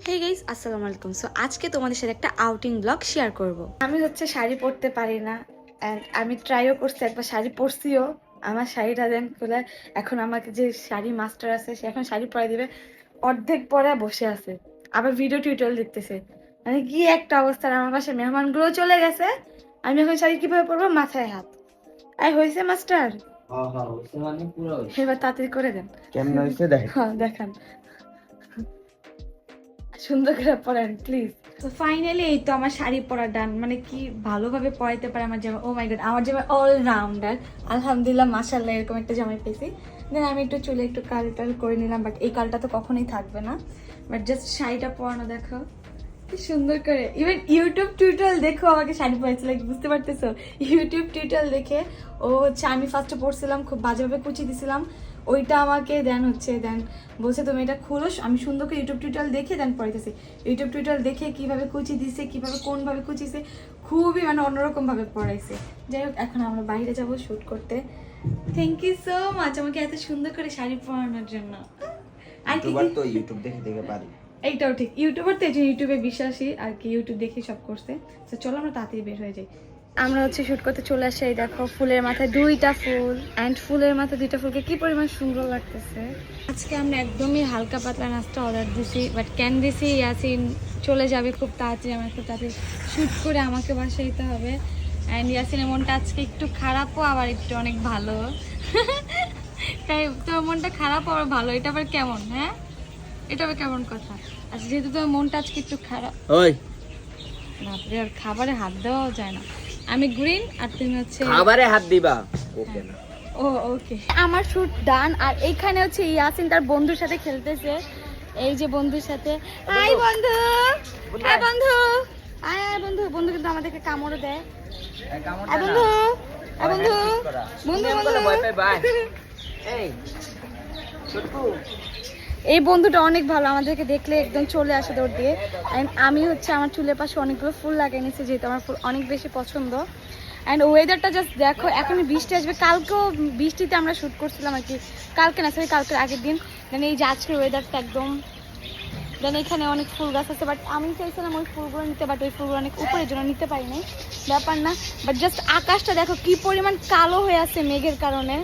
Hey guys আসসালামু আলাইকুম। So আজকে তোমাদের সাথে একটা আউটিং ব্লগ শেয়ার করব। আমি শাড়ি পরতে পারি না এন্ড আমি ট্রাইও করছি, একবার শাড়ি পরছিও। আমার শাড়িটা দেন খুলে এখন আমাকে যে শাড়ি মাস্টার আছে সে এখন শাড়ি পরাই দিবে, অর্ধেক পরে বসে আছে, আবার ভিডিও টিউটোরিয়াল দেখতেছে। মানে কি একটা অবস্থা, আমার বাসায় মেহমানগুলো চলে গেছে, আমি এখন শাড়ি কিভাবে পরবো, মাথায় হাত। এই হয়েছে মাস্টার? মানে পুরো এবার তাড়াতাড়ি করে দেন। কেমন হয়েছে দেখ। হ্যাঁ দেখান, সুন্দর করে পরান প্লিজ। তো ফাইনালি এই তো আমার শাড়ি পরা ডান। মানে কি ভালোভাবে পরাইতে পারে আমার জামা, ও মাই গড, আমার জামা অলরাউন্ডার। আলহামদুলিল্লাহ মাশাআল্লাহ এরকম একটা জামাই পেয়েছি। দেন আমি একটু চুলে একটু কাল টাল করে নিলাম, বাট এই কালটা তো কখনোই থাকবে না। বাট জাস্ট শাড়িটা পরানো দেখো কি সুন্দর করে। ইভেন ইউটিউব টিউটোরিয়াল দেখো আমাকে শাড়ি পরাইছে, লাইক বুঝতে পারতেছো? ইউটিউব টিউটোরিয়াল দেখে ও আমি ফার্স্টে পরছিলাম, খুব বাজেভাবে কুচি দিছিলাম, ওইটা আমাকে দেন বলছে তুমি এটা খুলো। আমি সুন্দর করে ইউটিউব টিউটোরিয়াল দেখে দেন পড়াইতেছি। ইউটিউব টিউটোরিয়াল দেখে কিভাবে কুচি দিছে, কিভাবে কোনভাবে কুচিছে, খুবই মানে অন্যরকম ভাবে পড়াইছে। যাই হোক, এখন আমরা বাইরে যাব শুট করতে। থ্যাংক ইউ সো মাচ আমাকে এত সুন্দর করে শাড়ি পরানোর জন্য। আর কি তো ইউটিউব দেখে দেখে পারি। এইটাও ঠিক, ইউটিউবার তো এই যে ইউটিউবে বিশ্বাসী আর কি, ইউটিউব দেখে সব করছে। তো চলো আমরা তাড়াতাড়ি বের হয়ে যাই। আমরা শুট করতে চলে আসি। এই দেখো ফুলের মাথায় দুইটা ফুল, অ্যান্ড ফুলের মাথায় দুইটা ফুলকে কি পরিমাণ সুন্দর লাগতেছে। আজকে আমরা একদমই হালকা পাতলা নাস্তা অর্ডার দিছি, বাট ক্যান দিছি ইয়াসিন চলে যাবে খুব তাড়াতাড়ি, আমার খুব তাড়াতাড়ি শুট করে আমাকে বাসায় যেতে হবে। অ্যান্ড ইয়াসিনের মনটা আজকে একটু খারাপও আবার একটু অনেক ভালো। তাই তোর মনটা খারাপ আবার ভালো, এটা আবার কেমন? হ্যাঁ এটা আবার কেমন কথা? আচ্ছা যেহেতু তোমার মনটা আজকে একটু খারাপ, ওই বাপরে আর খাবারে হাত দেওয়াও যায় না। আমি গ্রিন আর তুমি খাবারে হাত দিবা ওকে না। ও ওকে, আমার শুট ডান। আর এইখানে ইয়াসিন তার বন্ধুর সাথে খেলতেছে, এই যে বন্ধুর সাথে। হাই বন্ধু, হাই বন্ধু, আয় আয় বন্ধু। বন্ধু কিন্তু আমাদেরকে কামড় দেয়। বন্ধু বন্ধু বন্ধু বন্ধু এই বন্ধুটা অনেক ভালো, আমাদেরকে দেখলে একদম চলে আসে দৌড় দিয়ে। আমি আমার চুলের পাশে অনেকগুলো ফুল লাগিয়ে নিয়েছি, যেহেতু আমার ফুল অনেক বেশি পছন্দ। অ্যান্ড ওয়েদারটা জাস্ট দেখো, এখনই বৃষ্টি আসবে। কালকেও বৃষ্টিতে আমরা শ্যুট করছিলাম আর কি, কালকে না সরি কালকের আগের দিন। দেন এই যে আজকের ওয়েদারটা একদম। দেন এখানে অনেক ফুল গাছ আছে, বাট আমি চাইছিলাম ওই ফুলগুলো নিতে, বাট ওই ফুলগুলো অনেক উপরের জন্য নিতে পারি নাই, ব্যাপার না। বাট জাস্ট আকাশটা দেখো কি পরিমাণ কালো হয়ে আছে মেঘের কারণে।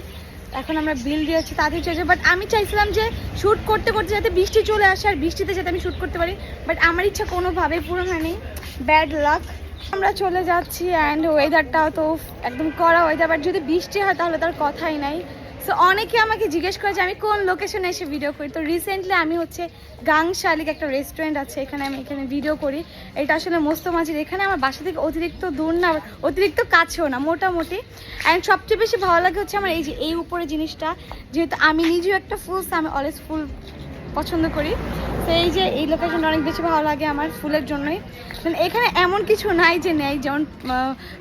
এখন আমরা বিল দিয়ে তাড়াতাড়ি চলে যাই, বাট আমি চাইছিলাম যে শ্যুট করতে করতে যাতে বৃষ্টি চলে আসে আর বৃষ্টিতে যাতে আমি শ্যুট করতে পারি, বাট আমার ইচ্ছা কোনোভাবেই পূরণ হয়নি। Bad luck. আমরা চলে যাচ্ছি অ্যান্ড ওয়েদারটাও তো একদম কড়া ওয়েদার, বাট যদি বৃষ্টি হয় তাহলে তার কথাই নাই। সো অনেকে আমাকে জিজ্ঞেস করে যে আমি কোন লোকেশনে এসে ভিডিও করি। তো রিসেন্টলি আমি গাংশালিক একটা রেস্টুরেন্ট আছে, এখানে ভিডিও করি। এটা আসলে মোস্তমাজির, এখানে আমার বাসা থেকে অতিরিক্ত দূর না, অতিরিক্ত কাছেও না, মোটামুটি। অ্যান্ড সবচেয়ে বেশি ভালো লাগে আমার এই যে এই উপরে জিনিসটা, যেহেতু আমি নিজেও একটা ফুলস, আমি অলওয়েজ ফুল পছন্দ করি। তো এই যে এই লোকেশনটা অনেক বেশি ভালো লাগে আমার ফুলের জন্যই। এখানে এমন কিছু নাই যে নেই, যেমন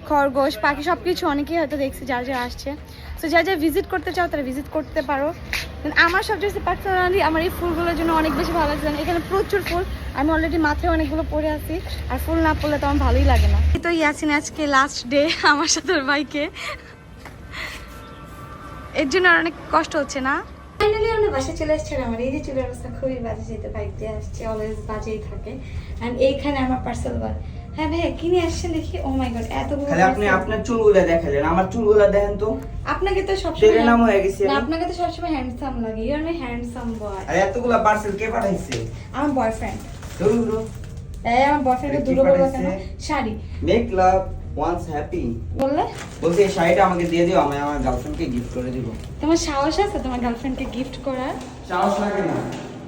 খরগোশ পাখি সব কিছু অনেকেই হয়তো দেখছি যারা আসছে। তো যা ভিজিট করতে চাও তারা ভিজিট করতে পারো। আমার সবচেয়ে পার্সোনালি আমার এই ফুলগুলোর জন্য অনেক বেশি ভালো লাগছে। এখানে প্রচুর ফুল, আমি অলরেডি মাথায় অনেকগুলো পরে আছি, আর ফুল না পড়লে তো আমার ভালোই লাগে না। তো ইয়াসিন আজকে লাস্ট ডে আমার সাথে ওর বাইকে, এর জন্য আর অনেক কষ্ট হচ্ছে না। ফাইনালি আমরা বাসায় চলে আসছি। আমার এই যে চুলের অবস্থা খুবই বাজে, যেতে বাইক দিয়ে আসছে, অলওয়েজ বাজেই থাকে। অ্যান্ড এইখানে আমার পার্সেল বার। হ্যাঁ ভাইয়া কিনে আসছেন দেখি। ও মাই গড এতগুলো। খালি আপনি আপনার চুলগুলো দেখালেন, আমার চুলগুলো দেখেন তো। আপনাকে তো সবসময় নাম হয়ে গেছে। না, আপনাকে তো সবসময় হ্যান্ডসাম লাগে, you R my handsome boy. আরে এতগুলো পার্সেল কে পাঠাইছে? আমার বয়ফ্রেন্ড। দূর আমার বয়ফ্রেন্ডকে দূর বলবো কেন? Sari. Make love once happy বললে বলতে এই শাড়িটা আমাকে দিয়ে দিও, আমি আমার গার্লফ্রেন্ডকে গিফট করে দিব। তোমার সাহস আছে তোমার গার্লফ্রেন্ডকে গিফট করার? সাহস লাগে না,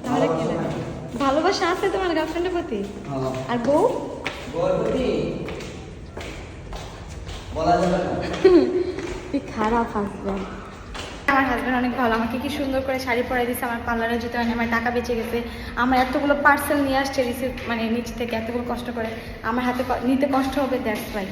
তাহলে কি লাগে? ভালোবাসা আছে তোমার গার্লফ্রেন্ডের প্রতি? হ্যাঁ। আর বউ? বউর প্রতি বলা যাবে না। কি খারাপ হাজব্যান্ড। আমার হাজব্যান্ড অনেক ভালো, আমাকে কি সুন্দর করে শাড়ি পরাই দিচ্ছে, আমার পার্লারে যেতে হয় না, আমার টাকা বেঁচে গেছে। আমার এতগুলো পার্সেল নিয়ে আসছে রিসিভ, মানে নিচ থেকে এতগুলো কষ্ট করে আমার হাতে নিতে কষ্ট হবে, দ্যাটস ওয়াই।